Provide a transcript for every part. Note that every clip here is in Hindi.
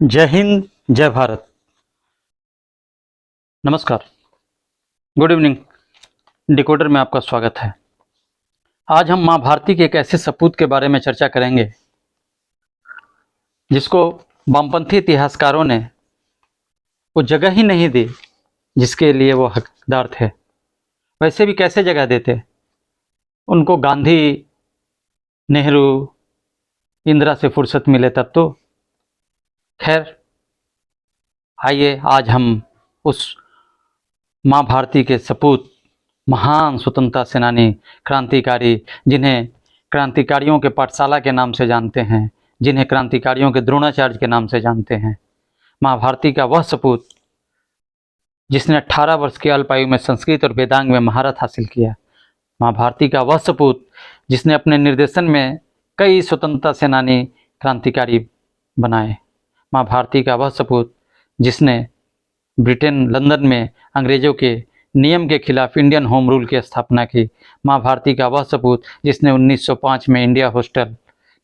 जय हिंद, जय भारत। नमस्कार, गुड इवनिंग। डिकोडर में आपका स्वागत है। आज हम माँ भारती के एक ऐसे सपूत के बारे में चर्चा करेंगे जिसको वामपंथी इतिहासकारों ने वो जगह ही नहीं दी जिसके लिए वो हकदार थे। वैसे भी कैसे जगह देते? उनको गांधी, नेहरू, इंदिरा से फुर्सत मिले तब तो। खैर, आइए आज हम उस माँ भारती के सपूत, महान स्वतंत्रता सेनानी, क्रांतिकारी, जिन्हें क्रांतिकारियों के पाठशाला के नाम से जानते हैं, जिन्हें क्रांतिकारियों के द्रोणाचार्य के नाम से जानते हैं, माँ भारती का वह सपूत जिसने 18 वर्ष की अल्प आयु में संस्कृत और वेदांग में महारत हासिल किया, माँ भारती का वह सपूत जिसने अपने निर्देशन में कई स्वतंत्रता सेनानी, क्रांतिकारी बनाए, माँ भारती का वह सपूत जिसने ब्रिटेन, लंदन में अंग्रेजों के नियम के खिलाफ इंडियन होम रूल की स्थापना की, माँ भारती का वह सपूत जिसने 1905 में इंडिया हॉस्टल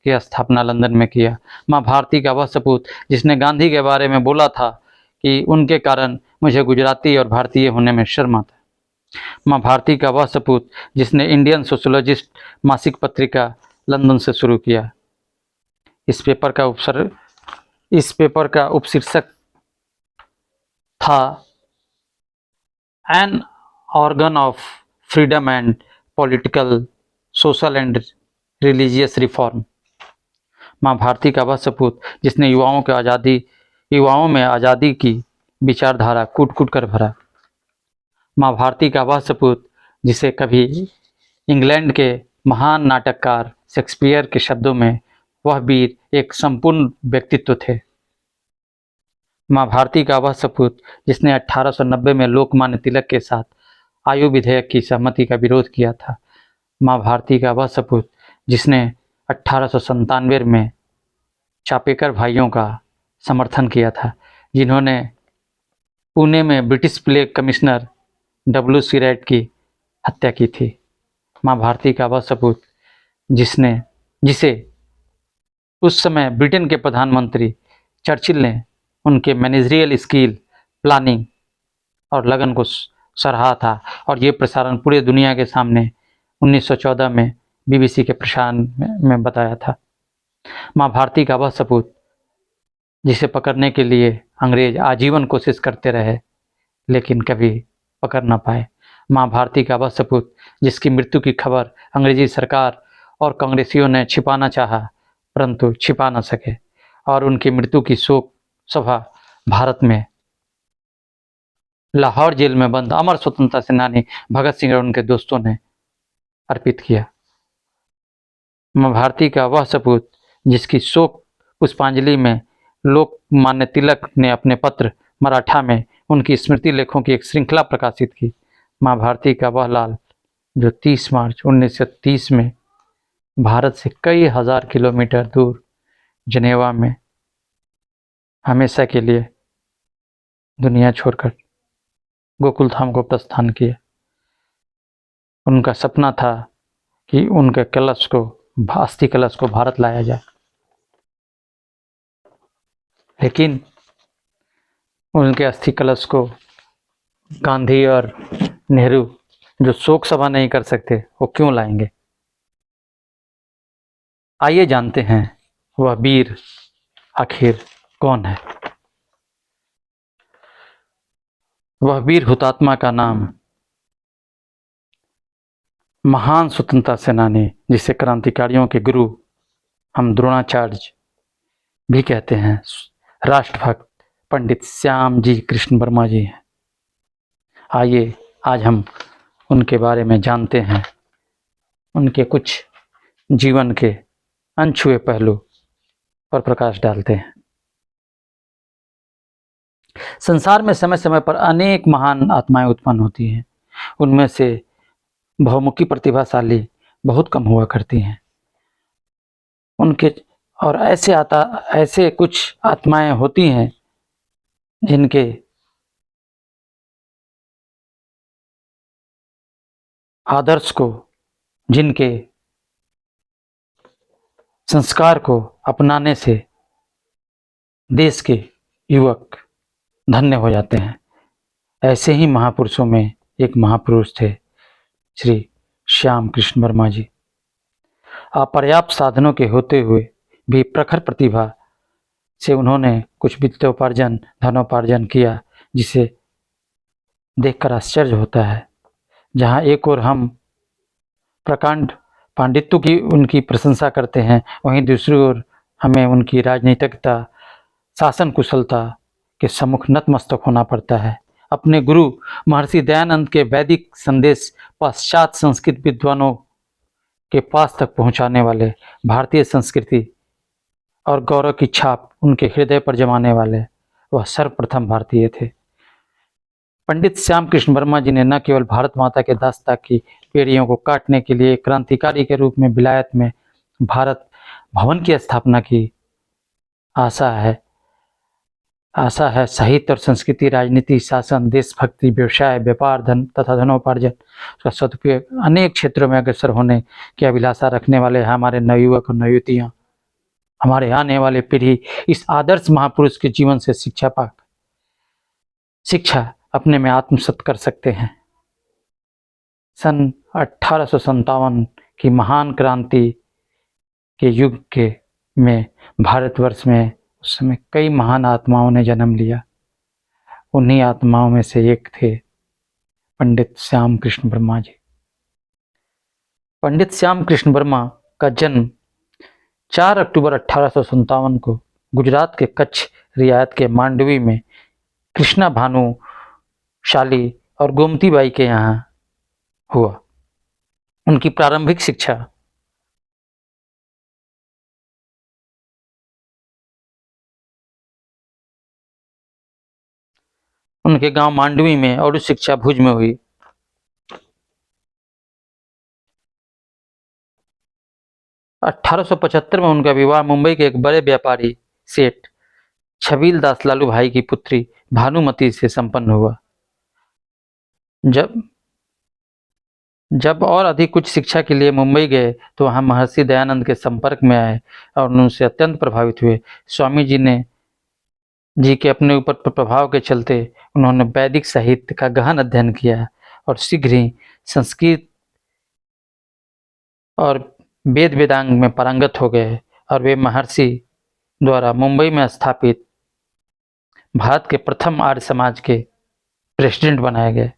की स्थापना लंदन में किया, माँ भारती का वह सपूत जिसने गांधी के बारे में बोला था कि उनके कारण मुझे गुजराती और भारतीय होने में शर्म आता है, माँ भारती का वह सपूत जिसने इंडियन सोशोलॉजिस्ट मासिक पत्रिका लंदन से शुरू किया। इस पेपर का उपशीर्षक था an organ of freedom and political, social and religious reform. माँ भारती का वह सपूत जिसने युवाओं में आज़ादी की विचारधारा कूट कूट कर भरा। माँ भारती का वह सपूत जिसे कभी इंग्लैंड के महान नाटककार शेक्सपियर के शब्दों में वह वीर एक संपूर्ण व्यक्तित्व थे। माँ भारती का वह सपूत जिसने 1890 में लोकमान्य तिलक के साथ आयु विधेयक की सहमति का विरोध किया था। माँ भारती का वह सपूत जिसने 1897 में चापेकर भाइयों का समर्थन किया था, जिन्होंने पुणे में British plague commissioner W.C. Right की हत्या की थी। माँ भारती का वह सपूत जिसे उस समय ब्रिटेन के प्रधानमंत्री चर्चिल ने उनके मैनेजरियल स्किल, प्लानिंग और लगन को सराहा था, और ये प्रसारण पूरे दुनिया के सामने 1914 में BBC के प्रसारण में बताया था। माँ भारती का वह सपूत जिसे पकड़ने के लिए अंग्रेज आजीवन कोशिश करते रहे लेकिन कभी पकड़ ना पाए। माँ भारती का वह सपूत जिसकी मृत्यु की खबर अंग्रेजी सरकार और कांग्रेसियों ने छिपाना चाहा परंतु छिपा न सके, और उनकी मृत्यु की शोक सभा भारत में लाहौर जेल में बंद अमर स्वतंत्रता सेनानी भगत सिंह और उनके दोस्तों ने अर्पित किया। माँ भारती का वह सपूत जिसकी शोक पुष्पांजलि में लोकमान्य तिलक ने अपने पत्र मराठा में उनकी स्मृति लेखों की एक श्रृंखला प्रकाशित की। माँ भारती का वह लाल जो 30 मार्च 1930 में भारत से कई हजार किलोमीटर दूर जनेवा में हमेशा के लिए दुनिया छोड़कर गोकुल धाम को प्रस्थान किया। उनका सपना था कि उनके अस्थि कलश को भारत लाया जाए, लेकिन उनके अस्थि कलश को गांधी और नेहरू जो शोक सभा नहीं कर सकते वो क्यों लाएंगे? आइए जानते हैं वह वीर आखिर कौन है। वह वीर हुतात्मा का नाम महान स्वतंत्रता सेनानी जिसे क्रांतिकारियों के गुरु हम द्रोणाचार्य भी कहते हैं, राष्ट्रभक्त पंडित श्याम जी कृष्ण वर्मा जी हैं। आइए आज हम उनके बारे में जानते हैं, उनके कुछ जीवन के अनछुए पहलू पर प्रकाश डालते हैं। संसार में समय समय पर अनेक महान आत्माएं उत्पन्न होती हैं, उनमें से बहुमुखी प्रतिभाशाली बहुत कम हुआ करती हैं। उनके और ऐसे कुछ आत्माएं होती हैं जिनके आदर्श को, जिनके संस्कार को अपनाने से देश के युवक धन्य हो जाते हैं। ऐसे ही महापुरुषों में एक महापुरुष थे श्री श्याम कृष्ण वर्मा जी। अपर्याप्त साधनों के होते हुए भी प्रखर प्रतिभा से उन्होंने कुछ वित्तोपार्जन धनोपार्जन किया, जिसे देखकर आश्चर्य होता है। जहाँ एक ओर हम प्रकांड पांडित्य की उनकी प्रशंसा करते हैं, वहीं दूसरी ओर हमें उनकी राजनीतिकता शासन कुशलता के सम्मुख नतमस्तक होना पड़ता है। अपने गुरु महर्षि दयानंद के वैदिक संदेश पाश्चात्य संस्कृत विद्वानों के पास तक पहुंचाने वाले, भारतीय संस्कृति और गौरव की छाप उनके हृदय पर जमाने वाले वह सर्वप्रथम भारतीय थे। पंडित श्याम कृष्ण वर्मा जी ने न केवल भारत माता के दास्ता की बेड़ियों को काटने के लिए एक क्रांतिकारी के रूप में विलायत में भारत भवन की स्थापना की। आशा है साहित्य और संस्कृति, राजनीति, शासन, देशभक्ति, व्यवसाय, व्यापार, धन तथा धनोपार्जन का सदुपयोग अनेक क्षेत्रों में अग्रसर होने की अभिलाषा रखने वाले हमारे नवयुवक और नवयुवतियाँ, हमारे आने वाले पीढ़ी इस आदर्श महापुरुष के जीवन से शिक्षा अपने में आत्मसात कर सकते हैं। सन 1857 की महान क्रांति के युग में भारतवर्ष में उस समय कई महान आत्माओं ने जन्म लिया। उन्हीं आत्माओं में से एक थे पंडित श्याम कृष्ण वर्मा जी। पंडित श्याम कृष्ण वर्मा का जन्म 4 अक्टूबर 1857 को गुजरात के कच्छ रियायत के मांडवी में कृष्णा भानु शाली और गोमती बाई के यहाँ हुआ। उनकी प्रारंभिक शिक्षा उनके गांव मांडवी में और उच्च शिक्षा भुज में हुई। 1875 में उनका विवाह मुंबई के एक बड़े व्यापारी सेठ छबील दास लालू भाई की पुत्री भानुमती से संपन्न हुआ। जब और अधिक उच्च शिक्षा के लिए मुंबई गए तो वहां महर्षि दयानंद के संपर्क में आए और उनसे अत्यंत प्रभावित हुए। स्वामी जी के अपने ऊपर प्रभाव के चलते उन्होंने वैदिक साहित्य का गहन अध्ययन किया और शीघ्र ही संस्कृत और वेदांग में पारंगत हो गए और वे महर्षि द्वारा मुंबई में स्थापित भारत के प्रथम आर्य समाज के प्रेसिडेंट बनाए गए।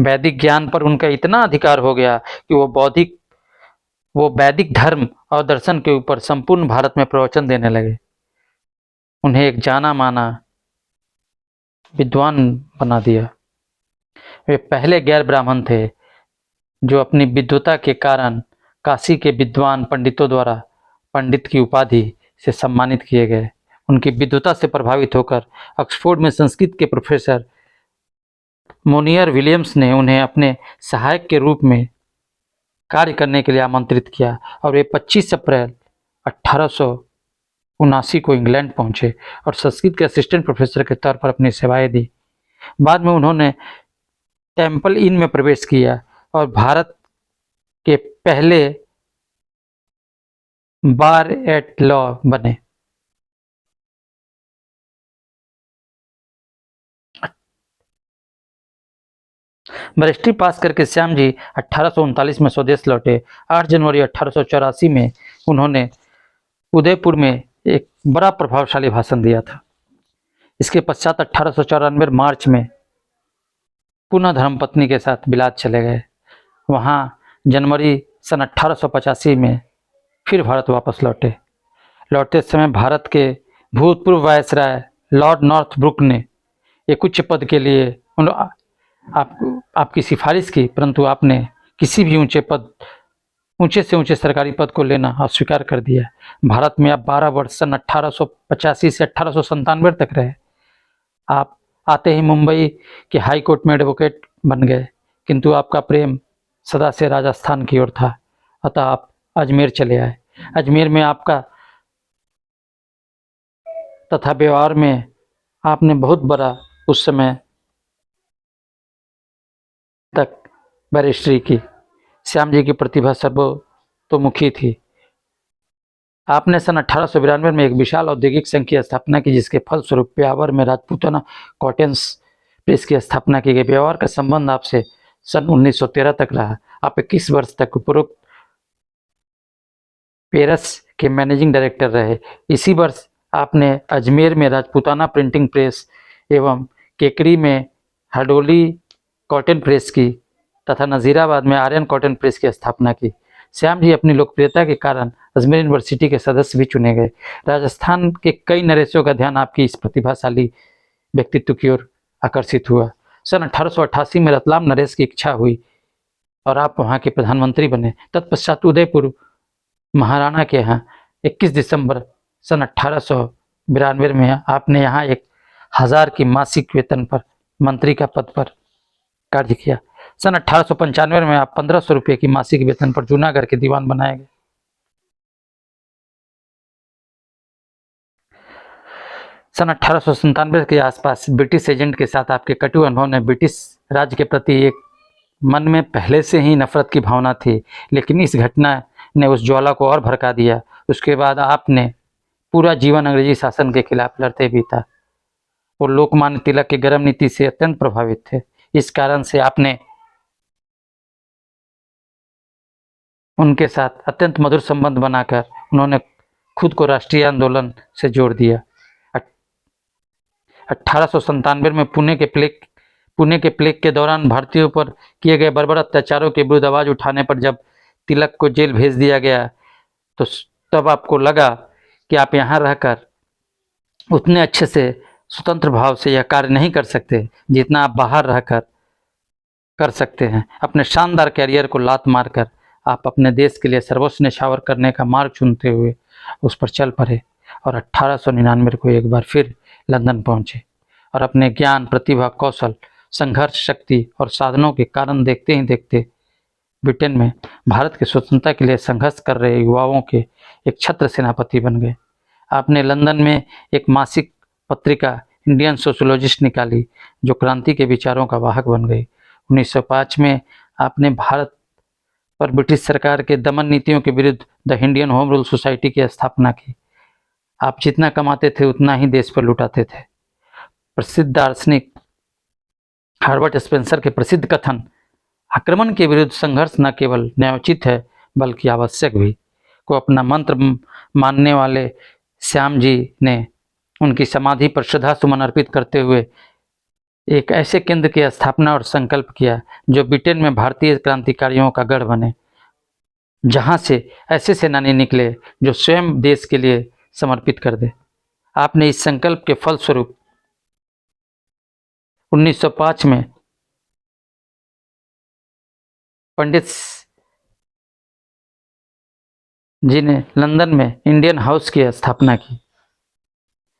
वैदिक ज्ञान पर उनका इतना अधिकार हो गया कि वो वैदिक धर्म और दर्शन के ऊपर संपूर्ण भारत में प्रवचन देने लगे। उन्हें एक जाना माना विद्वान बना दिया। वे पहले गैर ब्राह्मण थे जो अपनी विद्वता के कारण काशी के विद्वान पंडितों द्वारा पंडित की उपाधि से सम्मानित किए गए। उनकी विद्वता से प्रभावित होकर ऑक्सफोर्ड में संस्कृत के प्रोफेसर मोनियर विलियम्स ने उन्हें अपने सहायक के रूप में कार्य करने के लिए आमंत्रित किया और वे 25 अप्रैल 1879 को इंग्लैंड पहुंचे और संस्कृत के असिस्टेंट प्रोफेसर के तौर पर अपनी सेवाएं दी। बाद में उन्होंने टेम्पल इन में प्रवेश किया और भारत के पहले बार एट लॉ बने। बैरिस्ट्री पास करके श्याम जी 1839 में स्वदेश लौटे। 8 जनवरी 1884 में उन्होंने उदयपुर में एक बड़ा प्रभावशाली भाषण दिया था। इसके पश्चात 1894 मार्च में पुनः धर्मपत्नी के साथ बिलात चले गए। वहाँ जनवरी सन 1885 में फिर भारत वापस लौटते समय भारत के भूतपूर्व वायसराय लॉर्ड नॉर्थब्रुक ने एक उच्च पद के लिए आपकी सिफारिश की, परंतु आपने किसी भी ऊंचे से ऊंचे सरकारी पद को लेना अस्वीकार कर दिया। भारत में आप 12 वर्ष सन 1885 से 1897 तक रहे। आप आते ही मुंबई के हाई कोर्ट में एडवोकेट बन गए, किंतु आपका प्रेम सदा से राजस्थान की ओर था, अतः आप अजमेर चले आए। अजमेर में आपका तथा व्यवहार में आपने बहुत बड़ा उस समय तक बैरिस्ट्री की। श्याम जी की प्रतिभा सर्वतोमुखी थी। आपने सन 1892 में एक विशाल औद्योगिक संघ की स्थापना की, जिसके फलस्वरूप ब्यावर में राजपूताना कॉटन्स प्रेस की स्थापना की गई। ब्यावर का संबंध आपसे सन 1913 तक रहा। आप 21 वर्ष तक उपरोक्त पेरस के मैनेजिंग डायरेक्टर रहे। इसी वर्ष आपने अजमेर में राजपूताना प्रिंटिंग प्रेस एवं केकड़ी में हडोली कॉटन प्रेस की तथा नज़ीराबाद में आर्यन कॉटन प्रेस की स्थापना की। श्याम जी अपनी लोकप्रियता के कारण अजमेर यूनिवर्सिटी के सदस्य भी चुने गए। राजस्थान के कई नरेशों का ध्यान आपकी इस प्रतिभाशाली व्यक्तित्व की ओर आकर्षित हुआ। सन 1888 में रतलाम नरेश की इच्छा हुई और आप वहाँ के प्रधानमंत्री बने। तत्पश्चात उदयपुर महाराणा के यहाँ 21 दिसंबर सन 1892 में आपने यहाँ 1000 की मासिक वेतन पर मंत्री का पद पर कार्य किया। सन 1895 में आप 1500 रुपये की मासिक वेतन पर जूनागढ़ के दीवान बनाए गए। सन 1897 के आसपास ब्रिटिश एजेंट के साथ आपके कटु अनुभव ने ब्रिटिश राज्य के प्रति एक मन में पहले से ही नफरत की भावना थी, लेकिन इस घटना ने उस ज्वाला को और भड़का दिया। उसके बाद आपने पूरा जीवन अंग्रेजी शासन के खिलाफ लड़ते बीता। वो लोकमान्य तिलक की गर्म नीति से अत्यंत प्रभावित थे। इस कारण से आपने उनके साथ अत्यंत मधुर संबंध बनाकर उन्होंने खुद को राष्ट्रीय आंदोलन से जोड़ दिया। 1897 में पुणे के प्लेग के दौरान भारतीयों पर किए गए बर्बर अत्याचारों के विरुद्ध आवाज उठाने पर जब तिलक को जेल भेज दिया गया, तो तब आपको लगा कि आप यहाँ रहकर उतने अच्छे से स्वतंत्र भाव से यह कार्य नहीं कर सकते जितना आप बाहर रहकर कर सकते हैं। अपने शानदार कैरियर को लात मारकर आप अपने देश के लिए सर्वोच्च न्यौछावर करने का मार्ग चुनते हुए उस पर चल पड़े और 1899 को एक बार फिर लंदन पहुंचे और अपने ज्ञान, प्रतिभा, कौशल, संघर्ष शक्ति और साधनों के कारण देखते ही देखते ब्रिटेन में भारत की स्वतंत्रता के लिए संघर्ष कर रहे युवाओं के एक छत्र सेनापति बन गए। आपने लंदन में एक मासिक पत्रिका इंडियन सोशियोलॉजिस्ट निकाली, जो क्रांति के विचारों का वाहक बन गई। 1905 में आपने भारत पर ब्रिटिश सरकार के दमन नीतियों के विरुद्ध the Indian home rule society की स्थापना की। आप जितना कमाते थे उतना ही देश पर लुटाते थे। प्रसिद्ध दार्शनिक हार्बर्ट स्पेंसर के प्रसिद्ध कथन आक्रमण के विरुद्ध संघर्ष न केवल न्यायोचित है बल्कि आवश्यक भी को अपना मंत्र मानने वाले श्याम जी ने उनकी समाधि पर श्रद्धा सुमन अर्पित करते हुए एक ऐसे केंद्र की स्थापना और संकल्प किया जो ब्रिटेन में भारतीय क्रांतिकारियों का गढ़ बने, जहां से ऐसे सेनानी निकले जो स्वयं देश के लिए समर्पित कर दे। आपने इस संकल्प के फलस्वरूप 1905 में पंडित जी ने लंदन में इंडियन हाउस की स्थापना की।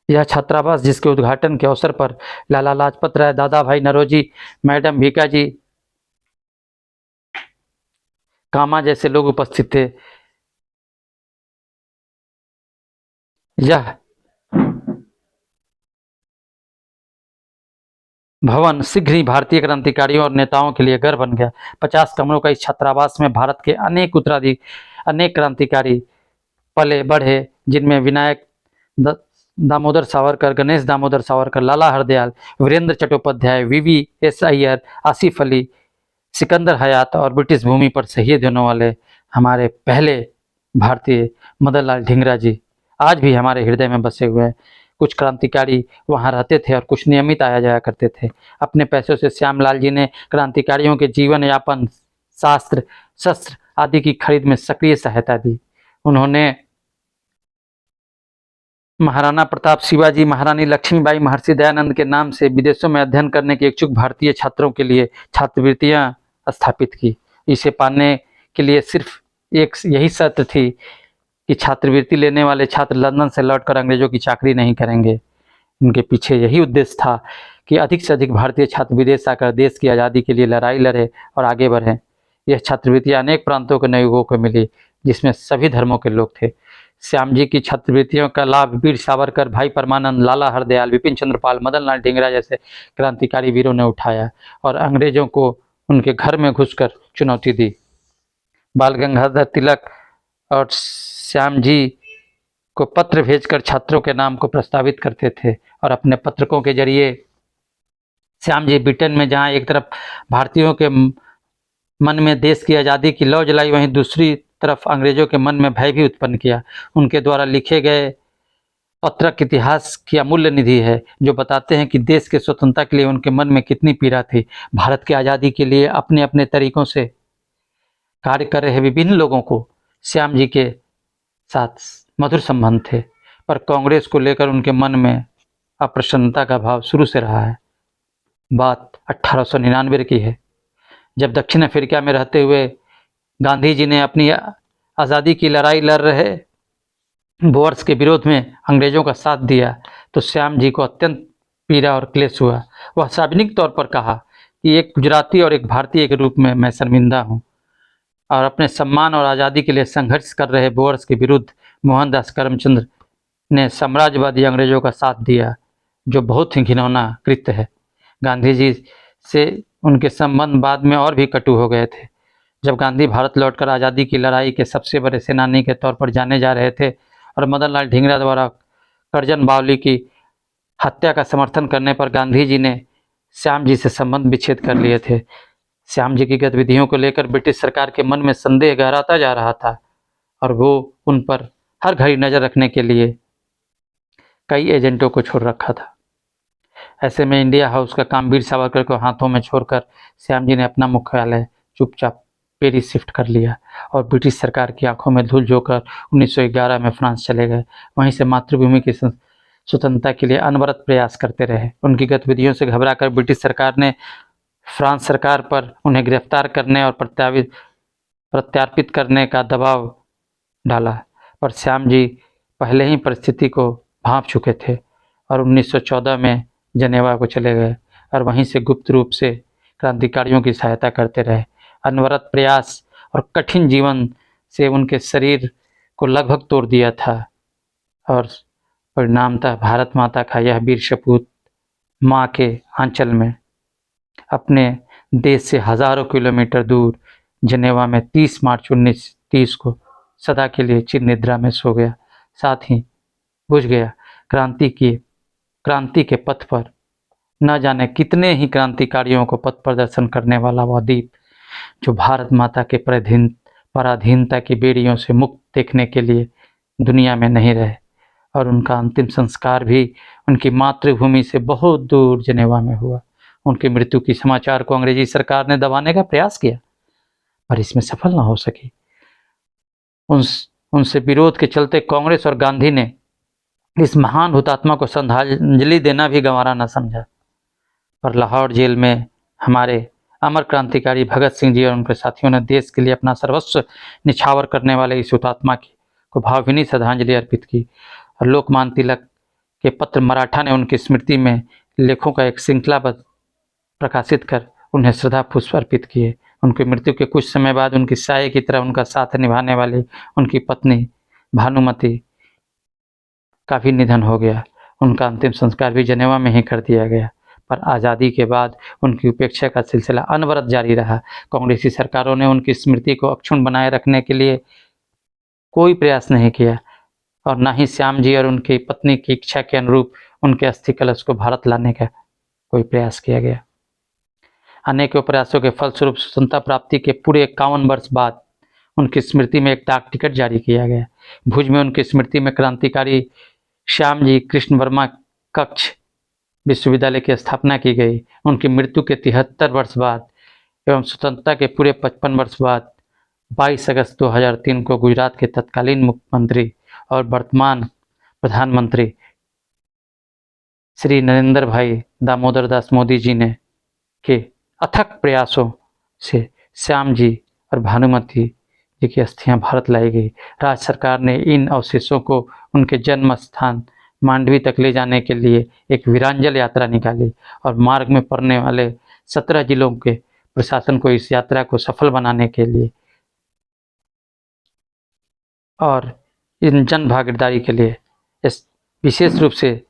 यह छात्रावास, जिसके उद्घाटन के अवसर पर लाला लाजपत राय, दादा भाई नौरोजी, मैडम भीकाजी कामा जैसे लोग उपस्थित थे, यह भवन शीघ्र ही भारतीय क्रांतिकारियों और नेताओं के लिए घर बन गया। 50 कमरों का इस छात्रावास में भारत के अनेक क्रांतिकारी पले बढ़े, जिनमें विनायक दामोदर सावरकर, गणेश दामोदर सावरकर, लाला हरदयाल, वीरेंद्र चट्टोपाध्याय, VVS अय्यर, आसिफ अली, सिकंदर हयात और ब्रिटिश भूमि पर शहीद होने वाले हमारे पहले भारतीय मदन लाल ढींगरा जी आज भी हमारे हृदय में बसे हुए हैं। कुछ क्रांतिकारी वहाँ रहते थे और कुछ नियमित आया जाया करते थे। अपने पैसों से श्यामलाल जी ने क्रांतिकारियों के जीवन यापन, शास्त्र, शस्त्र आदि की खरीद में सक्रिय सहायता दी। उन्होंने महाराणा प्रताप, शिवाजी, महारानी लक्ष्मीबाई, महर्षि दयानंद के नाम से विदेशों में अध्ययन करने के इच्छुक भारतीय छात्रों के लिए छात्रवृत्तियां स्थापित की। इसे पाने के लिए सिर्फ एक यही शर्त थी कि छात्रवृत्ति लेने वाले छात्र लंदन से लौटकर अंग्रेजों की चाकरी नहीं करेंगे। इनके पीछे यही उद्देश्य था कि अधिक से अधिक भारतीय छात्र विदेश आकर देश की आज़ादी के लिए लड़ाई लड़े और आगे बढ़े। यह छात्रवृत्तियां अनेक प्रांतों के नवयुवकों को मिली, जिसमें सभी धर्मों के लोग थे। श्याम जी की छात्रवृत्तियों का लाभ वीर सावरकर, भाई परमानंद, लाला हरदयाल, विपिन चंद्रपाल, मदन लाल ढींगरा जैसे क्रांतिकारी वीरों ने उठाया और अंग्रेजों को उनके घर में घुसकर चुनौती दी। बाल गंगाधर तिलक और श्याम जी को पत्र भेजकर छात्रों के नाम को प्रस्तावित करते थे और अपने पत्रकों के जरिए श्याम जी ब्रिटेन में जहाँ एक तरफ भारतीयों के मन में देश की आज़ादी की लौ जलाई, वहीं दूसरी तरफ अंग्रेजों के मन में भय भी उत्पन्न किया। उनके द्वारा लिखे गए पत्रक इतिहास की अमूल्य निधि है, जो बताते हैं कि देश के स्वतंत्रता के लिए उनके मन में कितनी पीड़ा थी। भारत की आज़ादी के लिए अपने अपने तरीकों से कार्य कर रहे विभिन्न लोगों को श्याम जी के साथ मधुर संबंध थे, पर कांग्रेस को लेकर उनके मन में अप्रसन्नता का भाव शुरू से रहा है। बात 1899 की है, जब दक्षिण अफ्रीका में रहते हुए गांधी जी ने अपनी आज़ादी की लड़ाई लड़ रहे बोअर्स के विरोध में अंग्रेजों का साथ दिया, तो श्याम जी को अत्यंत पीड़ा और क्लेश हुआ। वह सार्वजनिक तौर पर कहा कि एक गुजराती और एक भारतीय के रूप में मैं शर्मिंदा हूँ, और अपने सम्मान और आज़ादी के लिए संघर्ष कर रहे बोअर्स के विरुद्ध मोहनदास करमचंद ने साम्राज्यवादी अंग्रेजों का साथ दिया, जो बहुत ही घिनौना कृत्य है। गांधी जी से उनके संबंध बाद में और भी कटु हो गए थे। जब गांधी भारत लौटकर आज़ादी की लड़ाई के सबसे बड़े सेनानी के तौर पर जाने जा रहे थे और मदन लाल ढींगरा द्वारा करजन बावली की हत्या का समर्थन करने पर गांधी जी ने श्याम जी से संबंध विच्छेद कर लिए थे। श्याम जी की गतिविधियों को लेकर ब्रिटिश सरकार के मन में संदेह गहराता जा रहा था और वो उन पर हर घड़ी नज़र रखने के लिए कई एजेंटों को छोड़ रखा था। ऐसे में इंडिया हाउस का काम वीर सावरकर को हाथों में छोड़कर श्याम जी ने अपना मुख्यालय चुपचाप पेरिस शिफ्ट कर लिया और ब्रिटिश सरकार की आंखों में धूल झोंककर 1911 में फ्रांस चले गए। वहीं से मातृभूमि की स्वतंत्रता के लिए अनवरत प्रयास करते रहे। उनकी गतिविधियों से घबराकर ब्रिटिश सरकार ने फ्रांस सरकार पर उन्हें गिरफ्तार करने और प्रत्यार्पित करने का दबाव डाला, पर श्याम जी पहले ही परिस्थिति को भांप चुके थे और 1914 में जनेवा को चले गए और वहीं से गुप्त रूप से क्रांतिकारियों की सहायता करते रहे। अनवरत प्रयास और कठिन जीवन से उनके शरीर को लगभग तोड़ दिया था और परिणामतः भारत माता का यह वीर सपूत माँ के आंचल में अपने देश से हजारों किलोमीटर दूर जनेवा में 30 मार्च 1930 को सदा के लिए चिर निद्रा में सो गया। साथ ही बुझ गया क्रांति के पथ पर न जाने कितने ही क्रांतिकारियों को पथ प्रदर्शन करने वाला वह दीप, जो भारत माता के पराधीनता की बेड़ियों से मुक्त देखने के लिए दुनिया में नहीं रहे, और उनका अंतिम संस्कार भी उनकी मातृभूमि से बहुत दूर जनेवा में हुआ। उनकी मृत्यु की समाचार को अंग्रेजी सरकार ने दबाने का प्रयास किया, पर इसमें सफल न हो सकी। उनसे विरोध के चलते कांग्रेस और गांधी ने इस महान हुतात्मा को श्रद्धांजलि देना भी गंवारा न समझा। पर लाहौर जेल में हमारे अमर क्रांतिकारी भगत सिंह जी और उनके साथियों ने देश के लिए अपना सर्वस्व निछावर करने वाले इस हुतात्मा को भावभीनी श्रद्धांजलि अर्पित की और लोकमान्य तिलक के पत्र मराठा ने उनकी स्मृति में लेखों का एक श्रृंखलाबद्ध प्रकाशित कर उन्हें श्रद्धा पुष्प अर्पित किए। उनकी मृत्यु के कुछ समय बाद उनकी साये की तरह उनका साथ निभाने वाली उनकी पत्नी भानुमति का भी निधन हो गया। उनका अंतिम संस्कार भी जनेवा में ही कर दिया गया, पर आज़ादी के बाद उनकी उपेक्षा का सिलसिला अनवरत जारी रहा। कांग्रेसी सरकारों ने उनकी स्मृति को अक्षुण्ण बनाए रखने के लिए कोई प्रयास नहीं किया और न ही श्याम जी और उनकी पत्नी की इच्छा के अनुरूप उनके अस्थि कलश को भारत लाने का कोई प्रयास किया गया। अनेकों प्रयासों के फलस्वरूप स्वतंत्रता प्राप्ति के पूरे 51 वर्ष बाद उनकी स्मृति में एक डाक टिकट जारी किया गया। भुज में उनकी स्मृति में क्रांतिकारी श्याम जी कृष्ण वर्मा कक्ष विश्वविद्यालय की स्थापना की गई। उनकी मृत्यु के 73 वर्ष बाद एवं स्वतंत्रता के पूरे 55 वर्ष बाद 22 अगस्त 2003 को गुजरात के तत्कालीन मुख्यमंत्री और वर्तमान प्रधानमंत्री श्री नरेंद्र भाई दामोदर दास मोदी जी ने के अथक प्रयासों से श्याम जी और भानुमति जी की अस्थियां भारत लाई गई। राज्य सरकार ने इन अवशेषों को उनके जन्म स्थान मांडवी तक ले जाने के लिए एक वीरांजल यात्रा निकाली और मार्ग में पड़ने वाले 17 जिलों के प्रशासन को इस यात्रा को सफल बनाने के लिए और इन जन भागीदारी के लिए इस विशेष रूप से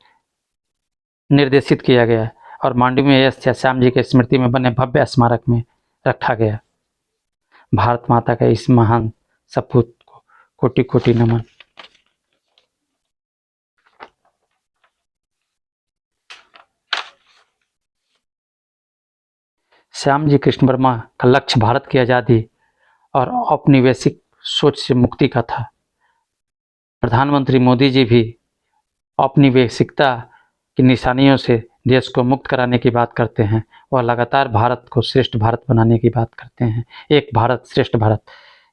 निर्देशित किया गया और मांडवी में यह श्याम जी के स्मृति में बने भव्य स्मारक में रखा गया। भारत माता का इस महान सपूत को कोटि कोटि नमन। श्यामजी कृष्ण वर्मा का लक्ष्य भारत की आज़ादी और औपनिवेशिक सोच से मुक्ति का था। प्रधानमंत्री मोदी जी भी औपनिवेशिकता की निशानियों से देश को मुक्त कराने की बात करते हैं और लगातार भारत को श्रेष्ठ भारत बनाने की बात करते हैं। एक भारत श्रेष्ठ भारत,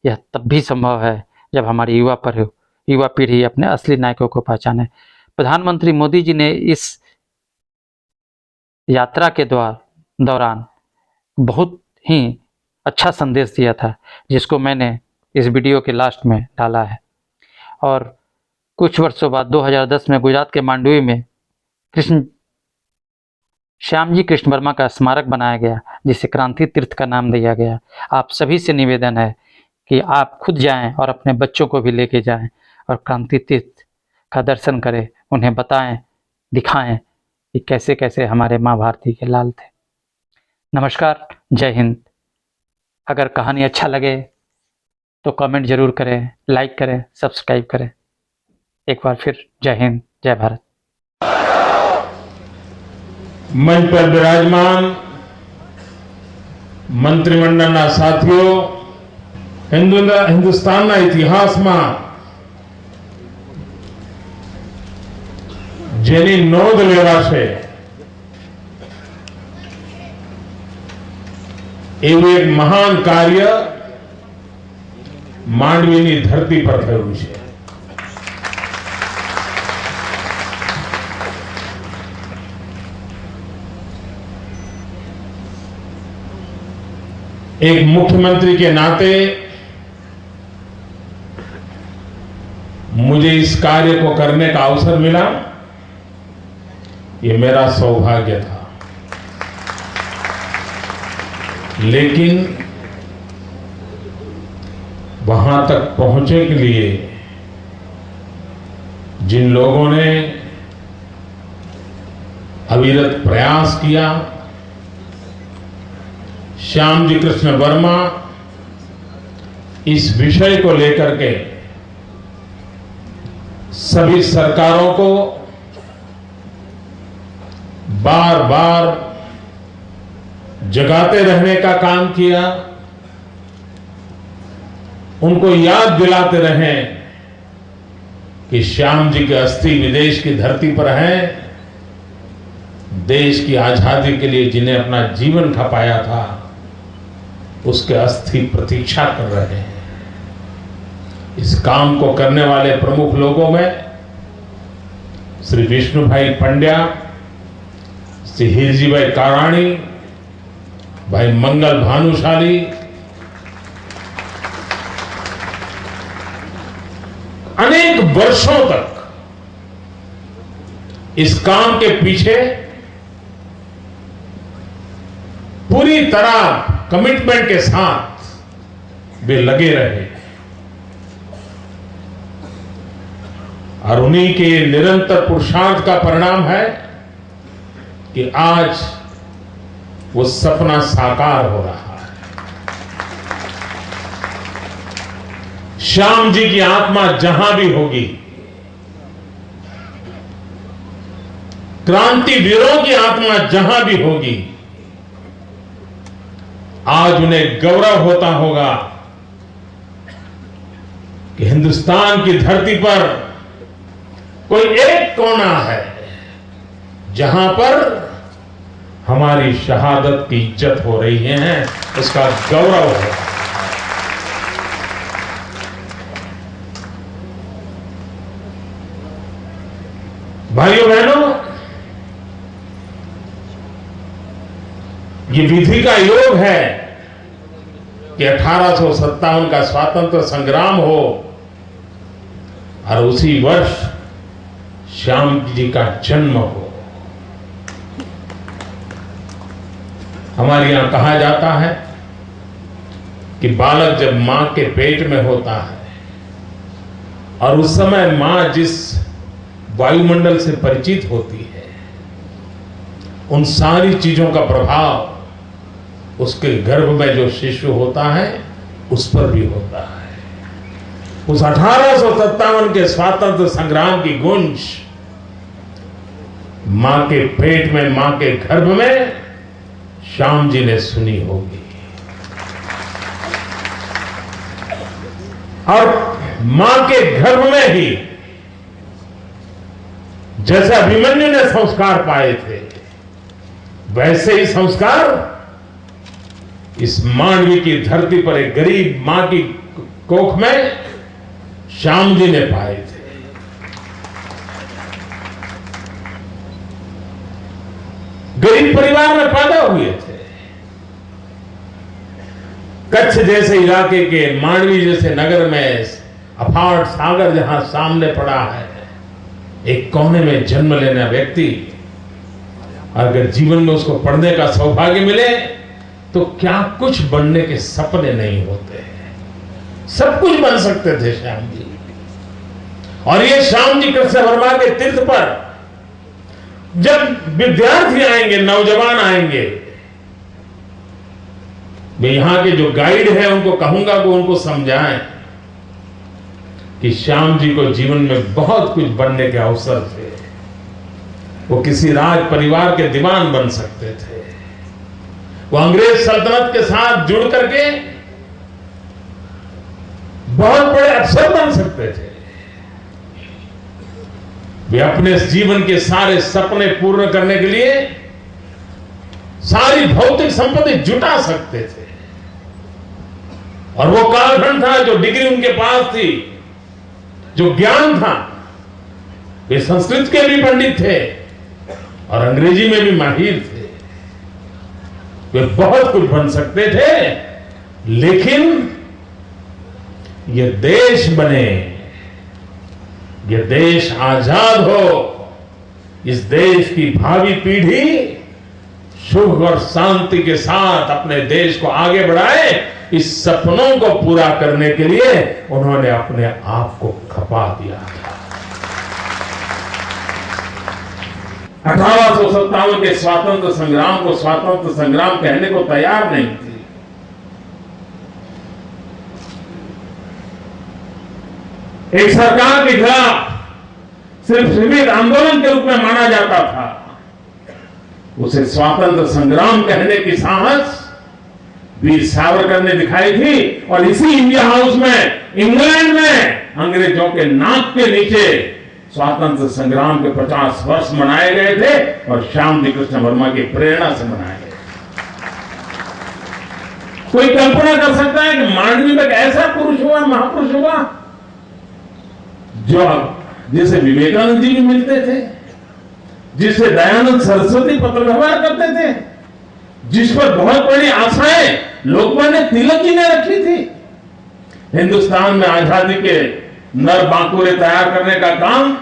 यह तब भी संभव है जब हमारी युवा पीढ़ी अपने असली नायकों को पहचाने। प्रधानमंत्री मोदी जी ने इस यात्रा के दौरान बहुत ही अच्छा संदेश दिया था, जिसको मैंने इस वीडियो के लास्ट में डाला है। और कुछ वर्षों बाद 2010 में गुजरात के मांडवी में श्यामजी कृष्ण वर्मा का स्मारक बनाया गया, जिसे क्रांति तीर्थ का नाम दिया गया। आप सभी से निवेदन है कि आप खुद जाएं और अपने बच्चों को भी लेके जाएं और क्रांति तीर्थ का दर्शन करें, उन्हें बताएं, दिखाएं कि कैसे कैसे हमारे माँ भारती के लाल थे। नमस्कार, जय हिंद। अगर कहानी अच्छा लगे तो कमेंट जरूर करें, लाइक करें, सब्सक्राइब करें। एक बार फिर जय हिंद, जय भारत। मंच पर विराजमान મંત્રીમંડળના સાથીઓ, હિન્દુસ્તાનના ઇતિહાસમાં જેની નોંધ લેવાશે એવું એક મહાન કાર્ય માંડવીની ધરતી પર થયું છે। एक मुख्यमंत्री के नाते मुझे इस कार्य को करने का अवसर मिला, ये मेरा सौभाग्य था। लेकिन वहां तक पहुंचने के लिए जिन लोगों ने अविरत प्रयास किया, श्यामजी कृष्ण वर्मा इस विषय को लेकर के सभी सरकारों को बार बार जगाते रहने का काम किया, उनको याद दिलाते रहे कि श्याम जी की अस्थि विदेश की धरती पर है। देश की आजादी के लिए जिन्हें अपना जीवन खपाया था, उसके अस्थि प्रतीक्षा कर रहे हैं। इस काम को करने वाले प्रमुख लोगों में श्री विष्णु भाई पंड्या, श्री हिरजी भाई काराणी, भाई मंगल भानुशाली, अनेक वर्षों तक इस काम के पीछे पूरी तरह कमिटमेंट के साथ वे लगे रहे और उन्हीं के निरंतर पुरुषार्थ का परिणाम है कि आज वो सपना साकार हो रहा है। श्याम जी की आत्मा जहां भी होगी, क्रांतिवीरों की आत्मा जहां भी होगी, आज उन्हें गौरव होता होगा कि हिंदुस्तान की धरती पर कोई एक कोना है जहां पर हमारी शहादत की इज्जत हो रही है, उसका गौरव है। भाइयों बहनों, ये विधि का योग है कि 1857 का स्वातंत्र संग्राम हो और उसी वर्ष श्याम जी का जन्म हो। हमारे यहां कहा जाता है कि बालक जब मां के पेट में होता है और उस समय मां जिस वायुमंडल से परिचित होती है, उन सारी चीजों का प्रभाव उसके गर्भ में जो शिशु होता है उस पर भी होता है। उस 1857 के स्वातंत्र संग्राम की गूंज मां के पेट में, मां के गर्भ में श्याम जी ने सुनी होगी। और मां के गर्भ में ही जैसे अभिमन्यु ने संस्कार पाए थे, वैसे ही संस्कार इस मांडवी की धरती पर एक गरीब मां की कोख में श्याम जी ने पाए थे। गरीब परिवार में पैदा हुए थे। कच्छ जैसे इलाके के मांडवी जैसे नगर में अफाट सागर जहां सामने पड़ा है, एक कोने में जन्म लेना व्यक्ति अगर जीवन में उसको पढ़ने का सौभाग्य मिले तो क्या कुछ बनने के सपने नहीं होते हैं। सब कुछ बन सकते थे श्याम जी। और ये श्याम जी कृष्ण वर्मा के तीर्थ पर जब विद्यार्थी आएंगे, नौजवान आएंगे, मैं यहां के जो गाइड है उनको कहूंगा कि उनको समझाएं कि श्याम जी को जीवन में बहुत कुछ बनने के अवसर थे। वो किसी राज परिवार के दीवान बन सकते थे। वो अंग्रेज सल्तनत के साथ जुड़ करके बहुत बड़े अफसर बन सकते थे। वे अपने जीवन के सारे सपने पूर्ण करने के लिए सारी भौतिक संपत्ति जुटा सकते थे। और वो कालखंड था, जो डिग्री उनके पास थी, जो ज्ञान था, वे संस्कृत के भी पंडित थे और अंग्रेजी में भी माहिर थे। वे बहुत कुछ बन सकते थे, लेकिन ये देश बने, ये देश आजाद हो, इस देश की भावी पीढ़ी सुख और शांति के साथ अपने देश को आगे बढ़ाए, इस सपनों को पूरा करने के लिए उन्होंने अपने आप को खपा दिया। 1857 के स्वातंत्र संग्राम को स्वातंत्र संग्राम कहने को तैयार नहीं थी। एक सरकार के खिलाफ सिर्फ सीमित आंदोलन के रूप में माना जाता था। उसे स्वातंत्र संग्राम कहने की साहस वीर सावरकर ने दिखाई थी। और इसी इंडिया हाउस में इंग्लैंड में अंग्रेजों के नाक के नीचे स्वातंत्र संग्राम के 50 वर्ष मनाए गए थे और श्याम जी कृष्ण वर्मा की प्रेरणा से मनाए गए। कोई कल्पना कर सकता है कि मांडवी में एक ऐसा पुरुष हुआ, महापुरुष हुआ, जो जिसे विवेकानंद जी भी मिलते थे, जिसे दयानंद सरस्वती पत्र व्यवहार करते थे, जिस पर बहुत बड़ी आशाएं लोकमान्य तिलक जी ने रखी थी। हिंदुस्तान में आजादी के नर बांकुरे तैयार करने का काम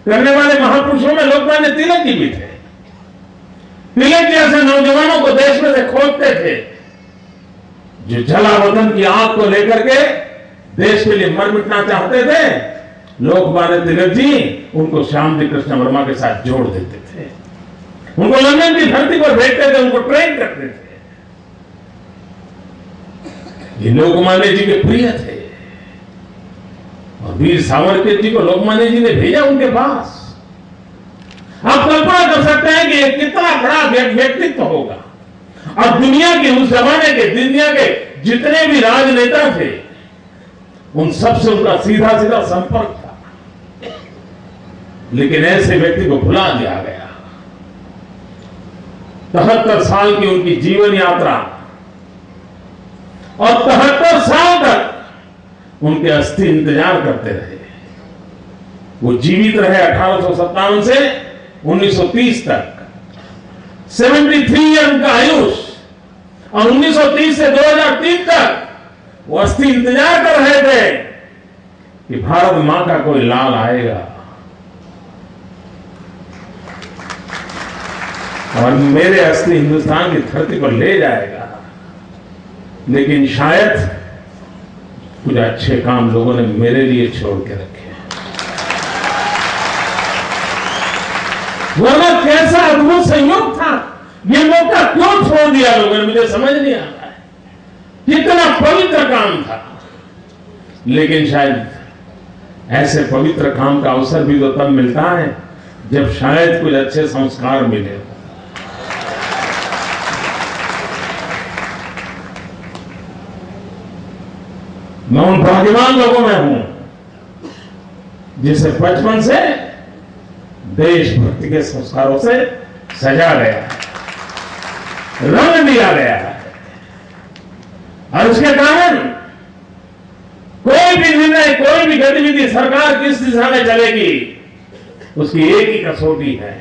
करने वाले महापुरुषों में लोकमान्य तिलक जी भी थे। तिलक जी ऐसे नौजवानों को देश में से खोजते थे जो जलावतन की आग को लेकर के देश के लिए मर मिटना चाहते थे। लोकमान्य तिलक जी उनको श्याम जी कृष्ण वर्मा के साथ जोड़ देते थे, उनको लंदन की धरती पर भेजते थे, उनको ट्रेन करते थे। ये लोकमान्य जी के प्रिय थे और वीर सावरकर जी को लोकमान्य जी ने भेजा उनके पास। आप कल्पना कर सकते हैं कि एक कितना बड़ा व्यक्तित्व होगा। और दुनिया के उस जमाने के, दुनिया के जितने भी राजनेता थे, उन सबसे उनका सीधा सीधा संपर्क था, लेकिन ऐसे व्यक्ति को भुला दिया गया। 73 साल की उनकी जीवन यात्रा और 73 साल तक उनके अस्थि इंतजार करते रहे। वो जीवित रहे 1857 से 1930 तक, 73 ईयर उनका आयुष। और 1930 से 2003 तक वो अस्थि इंतजार कर रहे थे कि भारत मां का कोई लाल आएगा और मेरे अस्थि हिंदुस्तान की धरती पर ले जाएगा। लेकिन शायद कुछ अच्छे काम लोगों ने मेरे लिए छोड़ के रखे। वरना कैसा अद्भुत संयोग था, ये मौका क्यों छोड़ दिया लोगों ने, मुझे समझ नहीं आ रहा है। कितना पवित्र काम था, लेकिन शायद ऐसे पवित्र काम का अवसर भी तो तब मिलता है जब शायद कुछ अच्छे संस्कार मिले। मैं उन भाग्यवान लोगों में हूं जिसे बचपन से देशभक्ति के संस्कारों से सजा गया है, रंग दिया गया है। और उसके कारण कोई भी निर्णय, कोई भी गतिविधि सरकार किस दिशा में चलेगी, उसकी एक ही कसौटी है।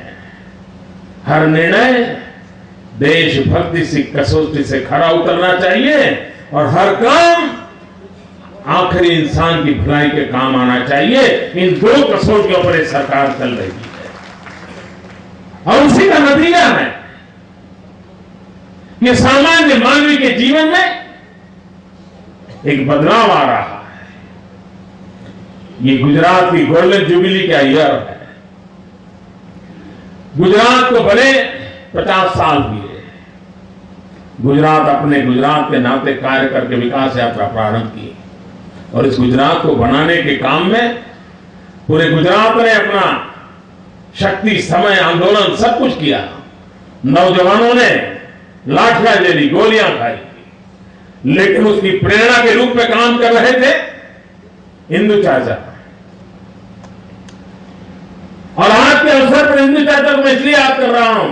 हर निर्णय देशभक्ति की कसौटी से खरा उतरना चाहिए और हर काम आखिरी इंसान की भलाई के काम आना चाहिए। इन दो कसौटियों पर सरकार चल रही है और उसी का नतीजा है कि सामान्य मानवीय के जीवन में एक बदलाव आ रहा है। ये गुजरात की गोल्डन जुबली का ईयर है। गुजरात को भले 50 साल हुए, गुजरात अपने गुजरात के नाते कार्य करके विकास यात्रा प्रारंभ की और इस गुजरात को बनाने के काम में पूरे गुजरात ने अपना शक्ति, समय, आंदोलन सब कुछ किया। नौजवानों ने लाठियां जली, गोलियां खाई, लेकिन उसकी प्रेरणा के रूप में काम कर रहे थे इंदु चाचा। और आज के अवसर पर इंदु चाचा को मैं इसलिए याद कर रहा हूं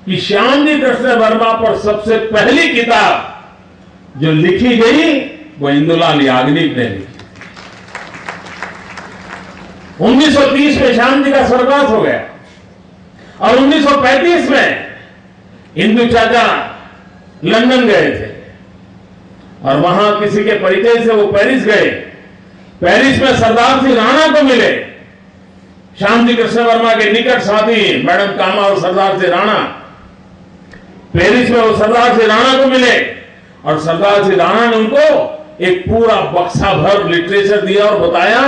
कि श्यामजी कृष्ण वर्मा पर सबसे पहली किताब जो लिखी गई वो इंदुलाल याग्निक ने लिखी। 1930 में श्याम जी का स्वर्गवास हो गया और 1935 में इंदु चाचा लंदन गए थे और वहां किसी के परिचय से वो पेरिस गए। पेरिस में सरदार सिंह राणा को मिले, श्यामजी कृष्ण वर्मा के निकट साथी मैडम कामा और सरदार सिंह राणा। पेरिस में वो सरदार सिंह राणा को मिले और सरदार सिंह राणा ने उनको एक पूरा बक्सा भर लिटरेचर दिया और बताया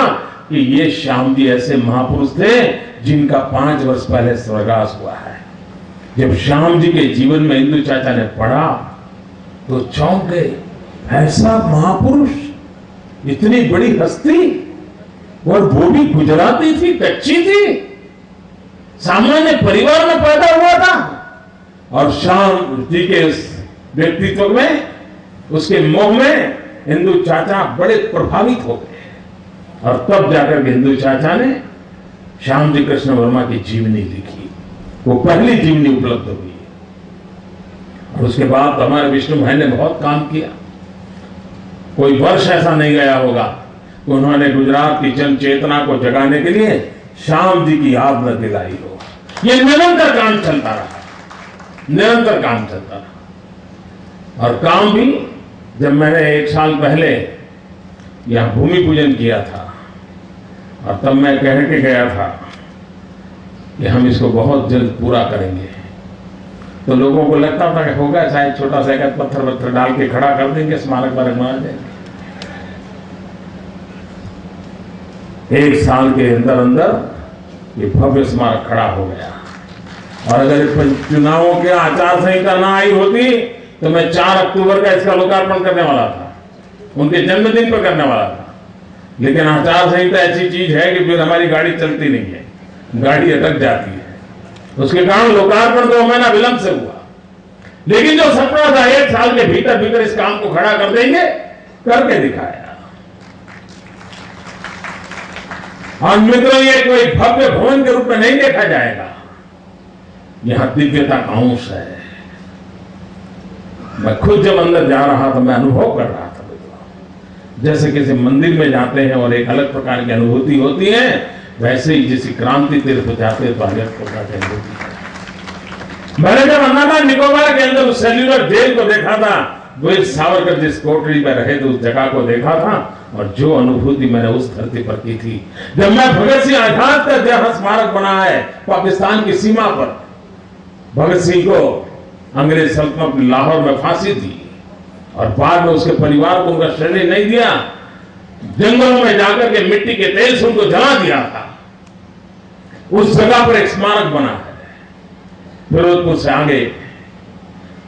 कि ये श्याम जी ऐसे महापुरुष थे जिनका 5 वर्ष पहले स्वर्गवास हुआ है। जब श्याम जी के जीवन में इंदु चाचा ने पढ़ा तो चौंक गए। ऐसा महापुरुष, इतनी बड़ी हस्ती, और वो भी गुजराती थी, कच्ची थी, सामान्य परिवार में पैदा हुआ था और श्याम जी के उस व्यक्तित्व में, उसके मोह में इंदु चाचा बड़े प्रभावित हो गए। और तब जाकर के इंदु चाचा ने श्याम जी कृष्ण वर्मा की जीवनी लिखी। वो पहली जीवनी उपलब्ध हुई और उसके बाद हमारे विष्णु भाई ने बहुत काम किया। कोई वर्ष ऐसा नहीं गया होगा कि उन्होंने गुजरात की जन चेतना को जगाने के लिए श्याम जी की याद न दिलाई हो। ये निरंतर काम चलता रहा, निरंतर काम चलता रहा। और काम भी, जब मैंने 1 साल पहले यहां भूमि पूजन किया था और तब मैं कह के गया था कि हम इसको बहुत जल्द पूरा करेंगे, तो लोगों को लगता था कि होगा शायद छोटा सा एक पत्थर डाल के खड़ा कर देंगे, स्मारक बना देंगे। 1 साल के अंदर अंदर ये भव्य स्मारक खड़ा हो गया। और अगर चुनावों के आचार संहिता ना आई होती तो मैं 4 अक्टूबर का इसका लोकार्पण करने वाला था, उनके जन्मदिन पर करने वाला था। लेकिन आचार संहिता ऐसी चीज है कि फिर हमारी गाड़ी चलती नहीं है, गाड़ी अटक जाती है। उसके कारण लोकार्पण 2 महीना विलंब से हुआ। लेकिन जो सपना था 1 साल के भीतर भीतर इस काम को खड़ा कर देंगे, करके दिखाया। और मित्रों, ये कोई भव्य भवन के रूप में नहीं देखा जाएगा, यहां दिव्यता का अंश है। मैं खुद जब अंदर जा रहा था, मैं अनुभव कर रहा था जैसे किसी मंदिर में जाते हैं और एक अलग प्रकार की अनुभूति होती है, वैसे ही जैसे क्रांति तीर्थ पर जाते हैं तो अलग प्रकार की अनुभूति है। मैंने जब अंडमान निकोबार के अंदर उस सेल्यूलर जेल को देखा था, वीर सावरकर जिस कोठरी में रहे थे उस जगह को देखा था, और जो अनुभूति मैंने उस धरती पर की थी। जब मैं भगत सिंह आजाद का जहां स्मारक बना है पाकिस्तान की सीमा पर, भगत सिंह को अंग्रेज सल्तनत ने लाहौर में फांसी दी और बाद में उसके परिवार को उनका शरीर नहीं दिया, जंगलों में जाकर के मिट्टी के तेल से उनको जला दिया था। उस जगह पर एक स्मारक बना है। फिरोजपुर से आगे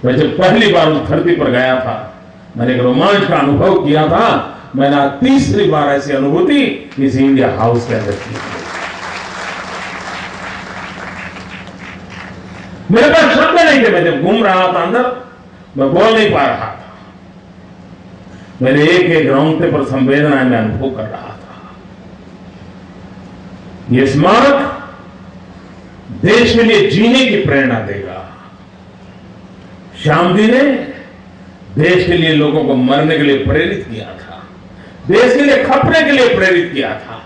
मैं जब पहली बार उस धरती पर गया था, मैंने एक रोमांच का अनुभव किया था। मैंने तीसरी बार ऐसी अनुभूति इस इंडिया हाउस के अंदर की। मेरे पास शब्द नहीं थे, मैं जब घूम रहा था अंदर, मैं बोल नहीं पा रहा था। मेरे एक एक रोंगटे पर संवेदनाएं मैं अनुभव कर रहा था। ये स्मारक देश के लिए जीने की प्रेरणा देगा। श्याम जी ने देश के लिए लोगों को मरने के लिए प्रेरित किया था, देश के लिए खपने के लिए प्रेरित किया था।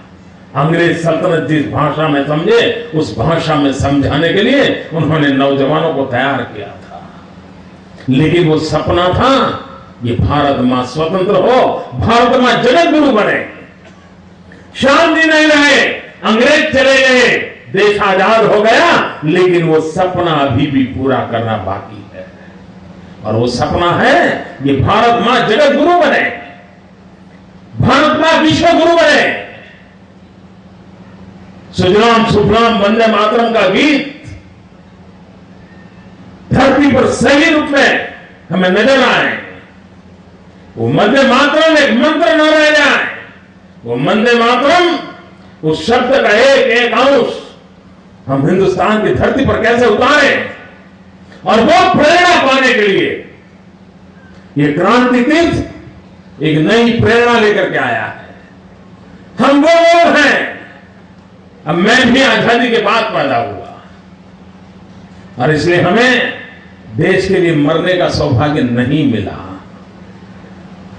अंग्रेज सल्तनत जिस भाषा में समझे उस भाषा में समझाने के लिए उन्होंने नौजवानों को तैयार किया था। लेकिन वो सपना था ये भारत मां स्वतंत्र हो, भारत मां जगत गुरु बने। श्याम जी नहीं रहे, अंग्रेज चले गए, देश आजाद हो गया, लेकिन वो सपना अभी भी पूरा करना बाकी है। और वो सपना है ये भारत मां जगत गुरु बने, भारत मां विश्व गुरु बने। सुजलाम सुफलाम वंदे मातरम का गीत धरती पर सही रूप में हमें नजर आए। वो वंदे मातरम एक मंत्र न रह जाए, वो वंदे मातरम उस शब्द का एक एक अंश हम हिंदुस्तान की धरती पर कैसे उतारें। और वो प्रेरणा पाने के लिए ये क्रांति तीर्थ एक नई प्रेरणा लेकर के आया है। हम वो लोग हैं, अब मैं भी आजादी के बाद पैदा हुआ और इसलिए हमें देश के लिए मरने का सौभाग्य नहीं मिला,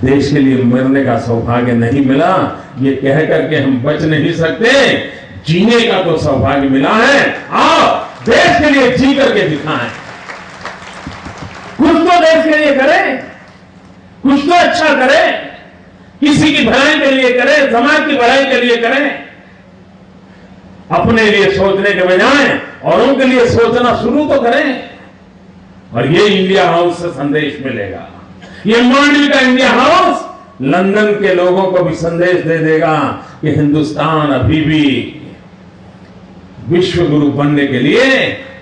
देश के लिए मरने का सौभाग्य नहीं मिला। ये कह करके हम बच नहीं सकते, जीने का तो सौभाग्य मिला है। आओ देश के लिए जी करके दिखाएं, कुछ तो देश के लिए करें, कुछ तो अच्छा करें, किसी की भलाई के लिए करें, समाज की भलाई के लिए करें। अपने लिए सोचने के बजाय औरों के लिए सोचना शुरू तो करें। और ये इंडिया हाउस से संदेश मिलेगा, ये मांडवी का इंडिया हाउस लंदन के लोगों को भी संदेश दे देगा कि हिंदुस्तान अभी भी विश्व गुरु बनने के लिए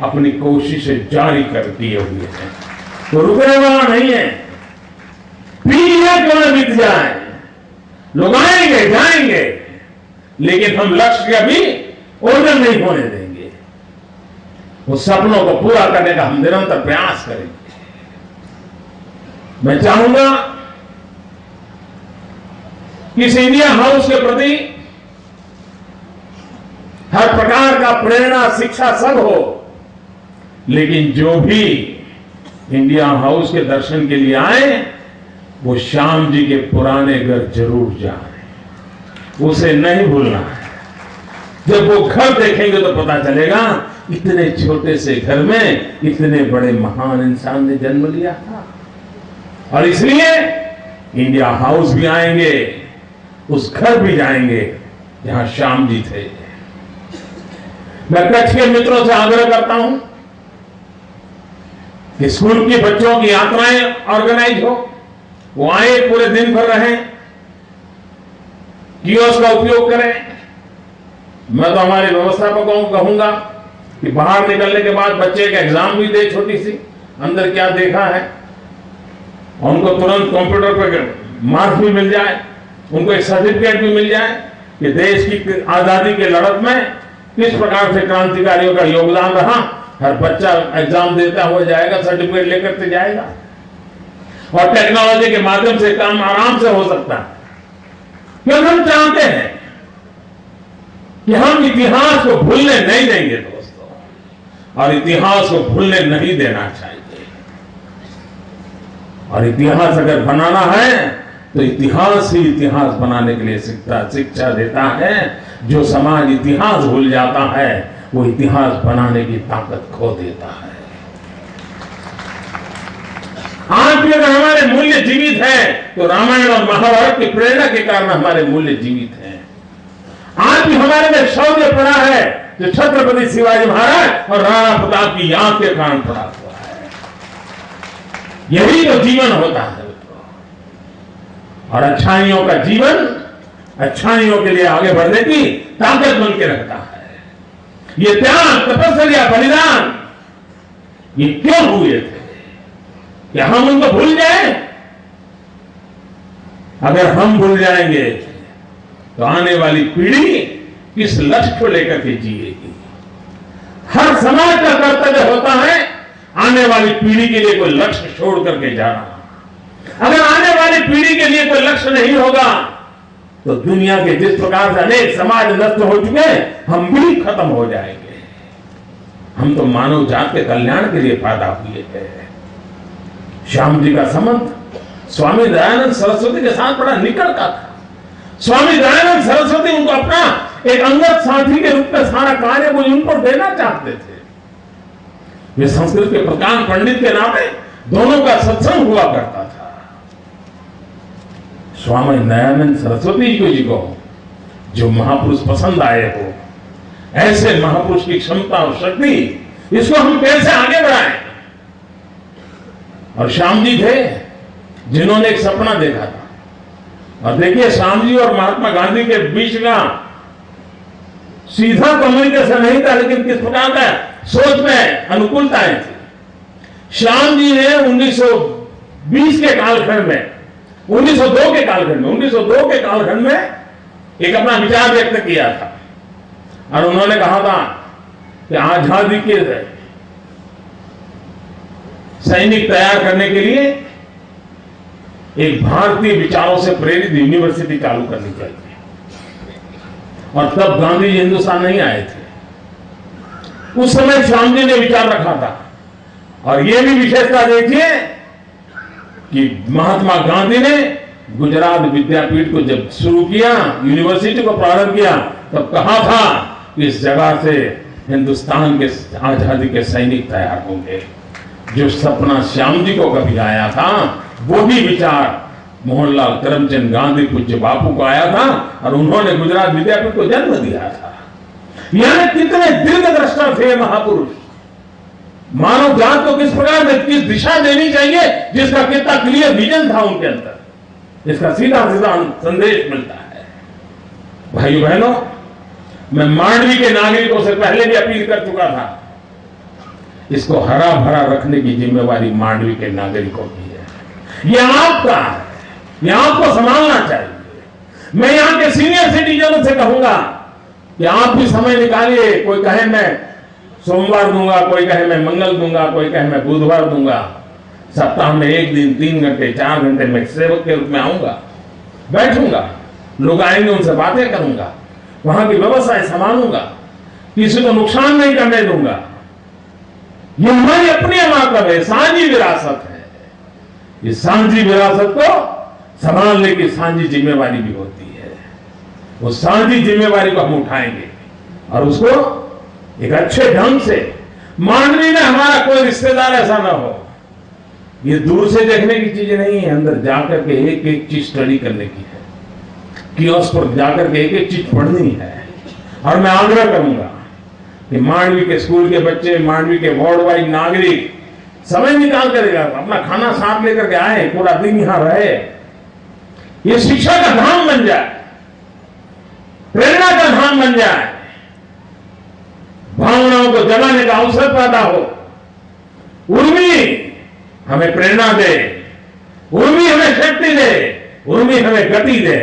अपनी कोशिशें जारी कर दिए हुए हैं, तो रुकने वाला नहीं है। पीढ़ियां क्यों न बीत जाए, लोग आएंगे जाएंगे, लेकिन हम लक्ष्य का भी ओझल नहीं होने देंगे। उस सपनों को पूरा करने का हम निरंतर प्रयास करेंगे। मैं चाहूंगा कि इस इंडिया हाउस के प्रति हर प्रकार का प्रेरणा शिक्षा सब हो, लेकिन जो भी इंडिया हाउस के दर्शन के लिए आए वो श्याम जी के पुराने घर जरूर जाए, उसे नहीं भूलना है। जब वो घर देखेंगे तो पता चलेगा इतने छोटे से घर में इतने बड़े महान इंसान ने जन्म लिया था। और इसलिए इंडिया हाउस भी आएंगे, उस घर भी जाएंगे जहां श्याम जी थे। मैं कच्छ के मित्रों से आग्रह करता हूं कि स्कूल के बच्चों की यात्राएं ऑर्गेनाइज हो, वो आए, पूरे दिन भर रहें, कियोस्क का उपयोग करें। मैं तो हमारे व्यवस्थापकों को कहूंगा कि बाहर निकलने के बाद बच्चे का एग्जाम भी दे, छोटी सी, अंदर क्या देखा है, और उनको तुरंत कंप्यूटर पर मार्क्स भी मिल जाए, उनको एक सर्टिफिकेट भी मिल जाए कि देश की आजादी के लड़त में किस प्रकार से क्रांतिकारियों का योगदान रहा। हर बच्चा एग्जाम देता हुआ जाएगा, सर्टिफिकेट लेकर के जाएगा, और टेक्नोलॉजी के माध्यम से काम आराम से हो सकता है। क्योंकि हम चाहते हैं कि हम इतिहास को भूलने नहीं देंगे दोस्तों, और इतिहास को भूलने नहीं देना चाहिए। और इतिहास अगर बनाना है तो इतिहास ही इतिहास बनाने के लिए शिक्षा देता है। जो समाज इतिहास भूल जाता है वो इतिहास बनाने की ताकत खो देता है। आज भी अगर हमारे मूल्य जीवित हैं तो रामायण और महाभारत की प्रेरणा के कारण हमारे मूल्य जीवित हैं। आज भी हमारे में शौर्य पड़ा है जो छत्रपति शिवाजी महाराज और राणा प्रताप की याद के कारण पड़ा हुआ है। यही तो जीवन होता है और अच्छाइयों का जीवन अच्छाइयों के लिए आगे बढ़ने की ताकत बन के रखता है। ये त्याग, तपस्या, बलिदान ये क्यों हुए थे? क्या हम उनको भूल जाए? अगर हम भूल जाएंगे तो आने वाली पीढ़ी किस लक्ष्य को लेकर के जिएगी? हर समाज का कर्तव्य होता है आने वाली पीढ़ी के लिए कोई लक्ष्य छोड़ करके जाना। अगर आने वाली पीढ़ी के लिए कोई लक्ष्य नहीं होगा तो दुनिया के जिस प्रकार से अनेक समाज नष्ट हो चुके हैं, हम भी खत्म हो जाएंगे। हम तो मानव जात के कल्याण के लिए पैदा हुए हैं। श्याम जी का संबंध स्वामी दयानंद सरस्वती के साथ बड़ा निकट का था। स्वामी दयानंद सरस्वती उनको अपना एक अंगत साथी के रूप में सारा कार्य वो उन पर देना चाहते थे। वे संस्कृत के प्रकांड पंडित के नाते दोनों का सत्संग हुआ करता था। स्वामी दयानंद सरस्वती जी को जो महापुरुष पसंद आए हो, ऐसे महापुरुष की क्षमता और शक्ति, इसको हम कैसे आगे बढ़ाएं। और श्याम जी थे जिन्होंने एक सपना देखा था। और देखिए, श्याम जी और महात्मा गांधी के बीच का सीधा कम्युनिकेशन नहीं था, लेकिन किस प्रकार का सोच में अनुकूलताएं थी। श्याम जी ने 1920 के कालखंड में, 1902 के कालखंड में एक अपना विचार व्यक्त किया था। और उन्होंने कहा था कि आजादी के सैनिक तैयार करने के लिए एक भारतीय विचारों से प्रेरित यूनिवर्सिटी चालू करनी चाहिए। और तब गांधी जी हिंदुस्तान नहीं आए थे। उस समय श्याम जी ने विचार रखा था। और यह भी विशेषता देखिए कि महात्मा गांधी ने गुजरात विद्यापीठ को जब शुरू किया, यूनिवर्सिटी को प्रारंभ किया, तब कहा था कि इस जगह से हिंदुस्तान के आजादी के सैनिक तैयार होंगे। जो सपना श्याम जी को कभी आया था, वो भी विचार मोहनलाल करमचंद गांधी पूज्य बापू को आया था। और उन्होंने गुजरात विद्यापीठ को जन्म दिया था। यानी कितने दीर्घदृष्टा थे महापुरुष। मानव जात को किस प्रकार में किस दिशा देनी चाहिए, जिसका कितना क्लियर विजन था उनके अंदर। इसका सीधा सीधा संदेश मिलता है। भाइयों बहनों, मैं मांडवी के नागरिकों से पहले भी अपील कर चुका था, इसको हरा भरा रखने की जिम्मेवारी मांडवी के नागरिकों की है। यह आपका है, यह आपको संभालना चाहिए। मैं यहां के सीनियर सिटीजनों से कहूंगा कि आप भी समय निकालिए। कोई कहे मैं सोमवार दूंगा, कोई कहे मैं मंगल दूंगा, कोई कहे मैं बुधवार दूंगा। सप्ताह में एक दिन 3 घंटे 4 घंटे में सेवक के रूप में आऊंगा, बैठूंगा, लोग आएंगे, उनसे बातें करूंगा, वहां की व्यवस्थाएं संभालूंगा, किसी को नुकसान नहीं करने दूंगा। ये हमारी अपनी अमानत है, साझी विरासत है। इस साझी विरासत को संभालने की साझी जिम्मेवारी भी होती है। वो साझी जिम्मेवारी को हम उठाएंगे और उसको एक अच्छे ढंग से। मांडवी में हमारा कोई रिश्तेदार ऐसा ना हो। ये दूर से देखने की चीज नहीं है, अंदर जाकर के एक एक चीज स्टडी करने की है। कियोस्क पर जाकर के एक एक चीज पढ़नी है। और मैं आग्रह करूंगा कि मांडवी के स्कूल के बच्चे, मांडवी के वार्ड वाइज नागरिक समय निकाल कर अपना खाना साथ लेकर के आए, पूरा दिन यहां रहे। ये शिक्षा का धाम बन जाए, प्रेरणा का धाम बन जाए, भावनाओं को जगाने का अवसर पैदा हो। उर्मी हमें प्रेरणा दे, उर्मी हमें शक्ति दे, उर्मी हमें गति दे।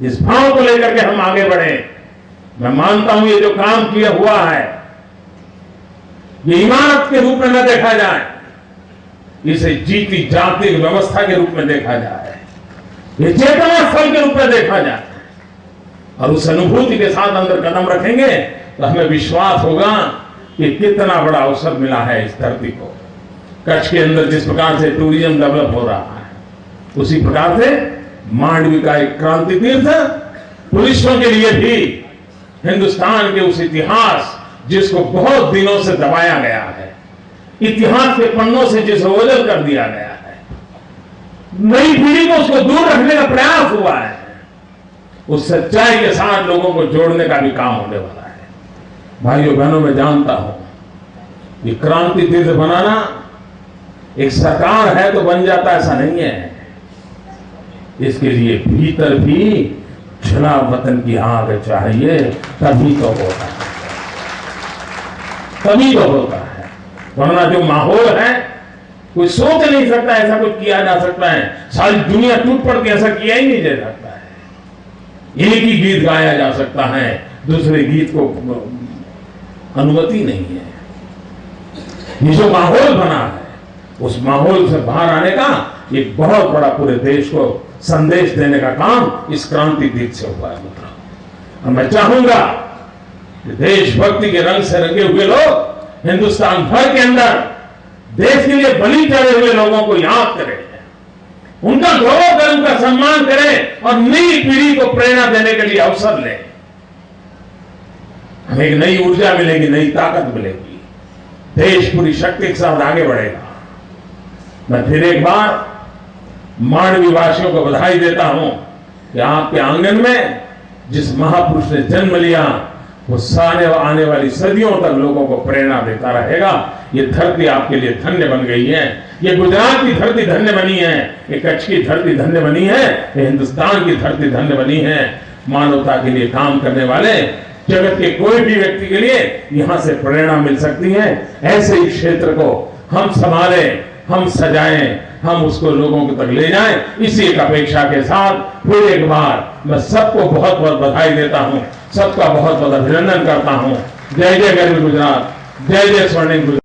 इस भाव को लेकर के हम आगे बढ़े। मैं मानता हूं ये जो काम किया हुआ है, ये इमारत के रूप में न देखा जाए, इसे जीती जागती व्यवस्था के रूप में देखा जाए, ये चेतना स्थल के रूप में देखा जाए। और उस अनुभूति के साथ अंदर कदम रखेंगे तो हमें विश्वास होगा कि कितना बड़ा अवसर मिला है इस धरती को। कच्छ के अंदर जिस प्रकार से टूरिज्म डेवलप हो रहा है, उसी प्रकार से मांडवी का एक क्रांति तीर्थ टूरिस्टों के लिए भी हिंदुस्तान के उस इतिहास जिसको बहुत दिनों से दबाया गया है, इतिहास के पन्नों से जिसे ओझल कर दिया गया है, नई पीढ़ी को उसको दूर रखने का प्रयास हुआ है, उस सच्चाई के साथ लोगों को जोड़ने का भी काम होने वाला है। भाइयों बहनों, मैं जानता हूं ये क्रांति तीर्थ बनाना एक सरकार है तो बन जाता, ऐसा नहीं है। इसके लिए भीतर भी जला वतन की आग चाहिए, तभी तो होता है, तभी तो होता है। वरना जो माहौल है, कोई सोच नहीं सकता ऐसा कुछ किया जा सकता है। सारी दुनिया टूट पड़ के ऐसा किया ही नहीं जा सकता है। एक ही गीत गाया जा सकता है, दूसरे गीत को अनुमति नहीं है। ये जो माहौल बना है, उस माहौल से बाहर आने का एक बहुत बड़ा पूरे देश को संदेश देने का काम इस क्रांति दीप से हुआ है मित्रों। और मैं चाहूंगा कि देशभक्ति के रंग से रंगे हुए लोग हिंदुस्तान भर के अंदर देश के लिए बलि चढ़े हुए लोगों को याद करें, उनका गौरव करें, उनका सम्मान करें और नई पीढ़ी को प्रेरणा देने के लिए अवसर लें। हमें एक नई ऊर्जा मिलेगी, नई ताकत मिलेगी, देश पूरी शक्ति के साथ आगे बढ़ेगा। मैं फिर एक बार मांडवी वासियों को बधाई देता हूं कि आपके आंगन में जिस महापुरुष ने जन्म लिया वो आने वाली सदियों तक लोगों को प्रेरणा देता रहेगा। ये धरती आपके लिए धन्य बन गई है, ये गुजरात की धरती धन्य बनी है, ये कच्छ की धरती धन्य बनी है, ये हिंदुस्तान की धरती धन्य बनी है। मानवता के लिए काम करने वाले जगत के कोई भी व्यक्ति के लिए यहां से प्रेरणा मिल सकती है। ऐसे ही क्षेत्र को हम संभालें, हम सजाएं, हम उसको लोगों तक ले जाएं। इसी एक अपेक्षा के साथ फिर एक बार मैं सबको बहुत बहुत बधाई देता हूं, सबका बहुत बहुत अभिनंदन करता हूं। जय जय गरवी गुजरात, जय जय स्वर्णिम गुजरात।